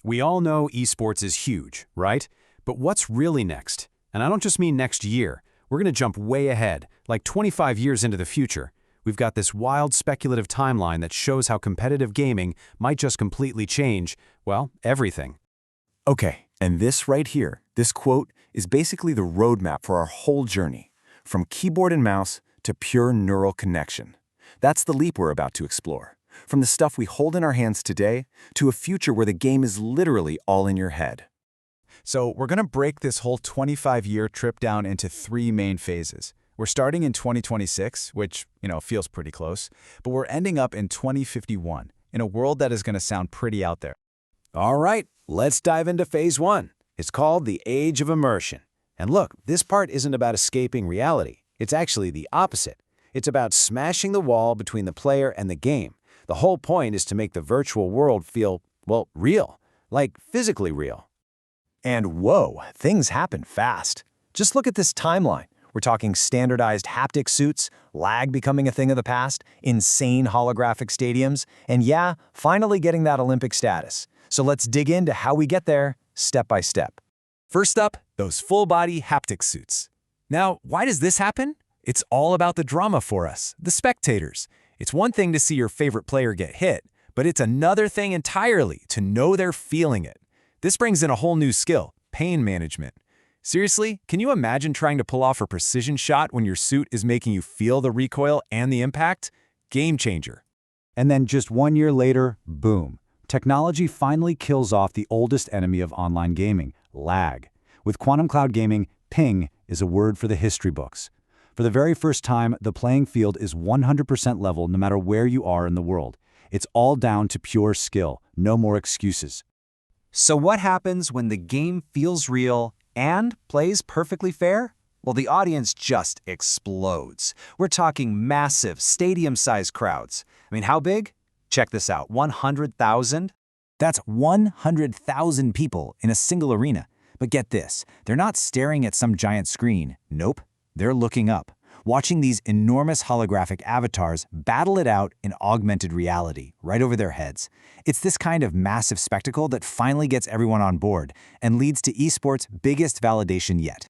We all know esports is huge, right? But what's really next? And I don't just mean next year. We're going to jump way ahead, like 25 years into the future. We've got this wild speculative timeline that shows how competitive gaming might just completely change, well, everything. Okay, and this right here, this quote, is basically the roadmap for our whole journey, from keyboard and mouse to pure neural connection. That's the leap we're about to explore, from the stuff we hold in our hands today to a future where the game is literally all in your head. So we're going to break this whole 25-year trip down into three main phases. We're starting in 2026, which, feels pretty close, but we're ending up in 2051, in a world that is going to sound pretty out there. All right, let's dive into phase one. It's called the Age of Immersion. And look, this part isn't about escaping reality. It's actually the opposite. It's about smashing the wall between the player and the game. The whole point is to make the virtual world feel, well, real, like physically real. And whoa, things happen fast. Just look at this timeline. We're talking standardized haptic suits, lag becoming a thing of the past, insane holographic stadiums, and yeah, finally getting that Olympic status. So let's dig into how we get there, step by step. First up, those full-body haptic suits. Now, why does this happen? It's all about the drama for us, the spectators. It's one thing to see your favorite player get hit, but it's another thing entirely to know they're feeling it. This brings in a whole new skill, pain management. Seriously, can you imagine trying to pull off a precision shot when your suit is making you feel the recoil and the impact? Game changer. And then just 1 year later, boom. Technology finally kills off the oldest enemy of online gaming, lag. With quantum cloud gaming, ping is a word for the history books. For the very first time, the playing field is 100% level no matter where you are in the world. It's all down to pure skill, no more excuses. So what happens when the game feels real and plays perfectly fair? Well, the audience just explodes. We're talking massive, stadium-sized crowds. I mean, how big? Check this out, 100,000? That's 100,000 people in a single arena. But get this, they're not staring at some giant screen. Nope, they're looking up, watching these enormous holographic avatars battle it out in augmented reality, right over their heads. It's this kind of massive spectacle that finally gets everyone on board and leads to esports' biggest validation yet.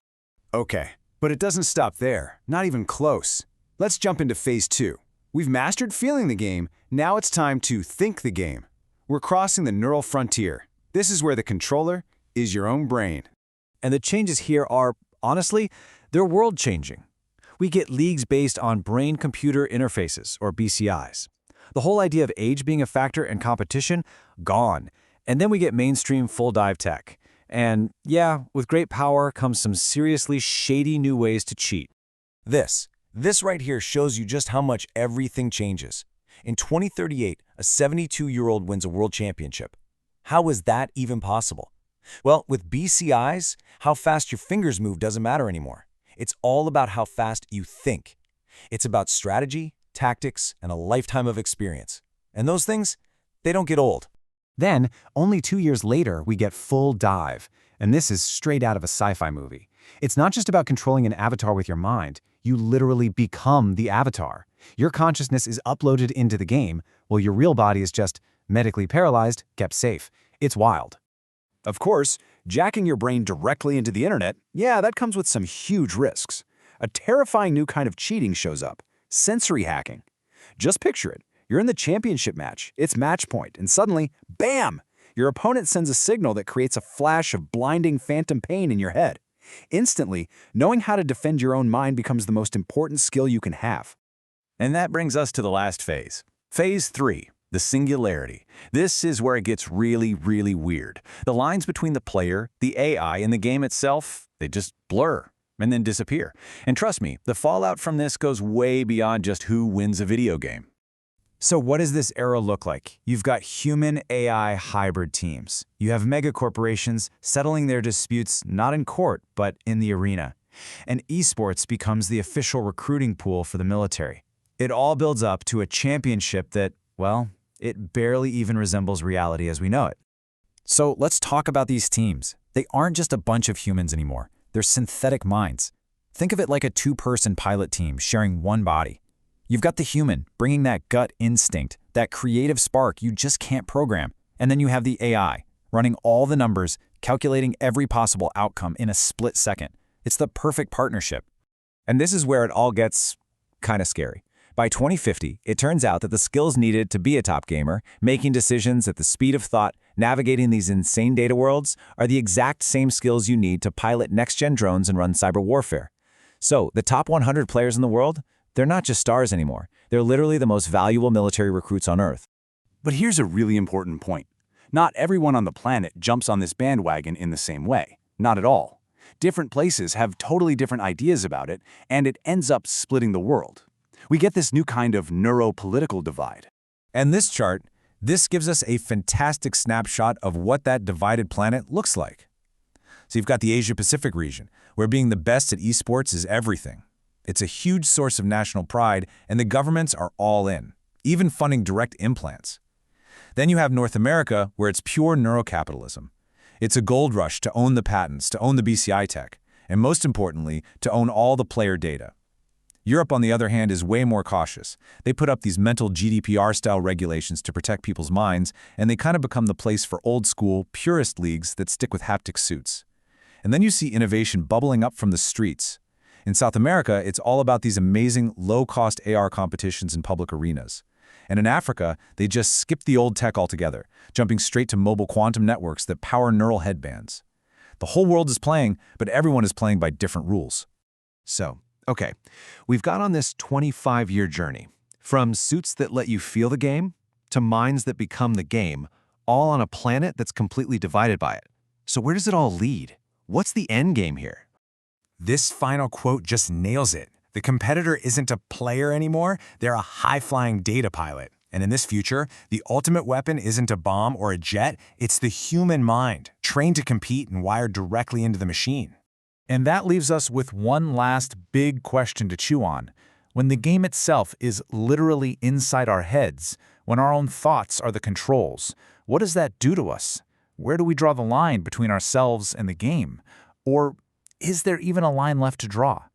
Okay, but it doesn't stop there, not even close. Let's jump into phase two. We've mastered feeling the game, now it's time to think the game. We're crossing the neural frontier. This is where the controller is your own brain. And the changes here are, honestly, they're world-changing. We get leagues based on brain-computer interfaces, or BCIs. The whole idea of age being a factor in competition, gone. And then we get mainstream full-dive tech. And yeah, with great power comes some seriously shady new ways to cheat. This right here shows you just how much everything changes. In 2038, a 72-year-old wins a world championship. How is that even possible? Well, with BCIs, how fast your fingers move doesn't matter anymore. It's all about how fast you think. It's about strategy, tactics, and a lifetime of experience. And those things, they don't get old. Then, only 2 years later, we get full dive. And this is straight out of a sci-fi movie. It's not just about controlling an avatar with your mind. You literally become the avatar. Your consciousness is uploaded into the game, while your real body is just medically paralyzed, kept safe. It's wild. Of course, jacking your brain directly into the internet, yeah, that comes with some huge risks. A terrifying new kind of cheating shows up, sensory hacking. Just picture it. You're in the championship match, it's match point, and suddenly, bam! Your opponent sends a signal that creates a flash of blinding phantom pain in your head. Instantly, knowing how to defend your own mind becomes the most important skill you can have. And that brings us to the last phase. Phase 3, the singularity. This is where it gets really, really weird. The lines between the player, the AI, and the game itself, they just blur and then disappear. And trust me, the fallout from this goes way beyond just who wins a video game. So what does this era look like? You've got human-AI hybrid teams. You have megacorporations settling their disputes not in court, but in the arena. And esports becomes the official recruiting pool for the military. It all builds up to a championship that, well, it barely even resembles reality as we know it. So let's talk about these teams. They aren't just a bunch of humans anymore. They're synthetic minds. Think of it like a two-person pilot team sharing one body. You've got the human bringing that gut instinct, that creative spark you just can't program. And then you have the AI, running all the numbers, calculating every possible outcome in a split second. It's the perfect partnership. And this is where it all gets kind of scary. By 2050, it turns out that the skills needed to be a top gamer, making decisions at the speed of thought, navigating these insane data worlds, are the exact same skills you need to pilot next-gen drones and run cyber warfare. So, the top 100 players in the world, they're not just stars anymore. They're literally the most valuable military recruits on Earth. But here's a really important point. Not everyone on the planet jumps on this bandwagon in the same way. Not at all. Different places have totally different ideas about it, and it ends up splitting the world. We get this new kind of neuro-political divide. And this chart, this gives us a fantastic snapshot of what that divided planet looks like. So you've got the Asia-Pacific region, where being the best at esports is everything. It's a huge source of national pride, and the governments are all in, even funding direct implants. Then you have North America, where it's pure neurocapitalism. It's a gold rush to own the patents, to own the BCI tech, and most importantly, to own all the player data. Europe, on the other hand, is way more cautious. They put up these mental GDPR-style regulations to protect people's minds, and they kind of become the place for old-school, purist leagues that stick with haptic suits. And then you see innovation bubbling up from the streets. In South America, it's all about these amazing, low-cost AR competitions in public arenas. And in Africa, they just skip the old tech altogether, jumping straight to mobile quantum networks that power neural headbands. The whole world is playing, but everyone is playing by different rules. So, okay, we've got on this 25-year journey, from suits that let you feel the game to minds that become the game, all on a planet that's completely divided by it. So where does it all lead? What's the end game here? This final quote just nails it. The competitor isn't a player anymore, they're a high-flying data pilot. And in this future, the ultimate weapon isn't a bomb or a jet, it's the human mind, trained to compete and wired directly into the machine. And that leaves us with one last big question to chew on. When the game itself is literally inside our heads, when our own thoughts are the controls, what does that do to us? Where do we draw the line between ourselves and the game? Or is there even a line left to draw?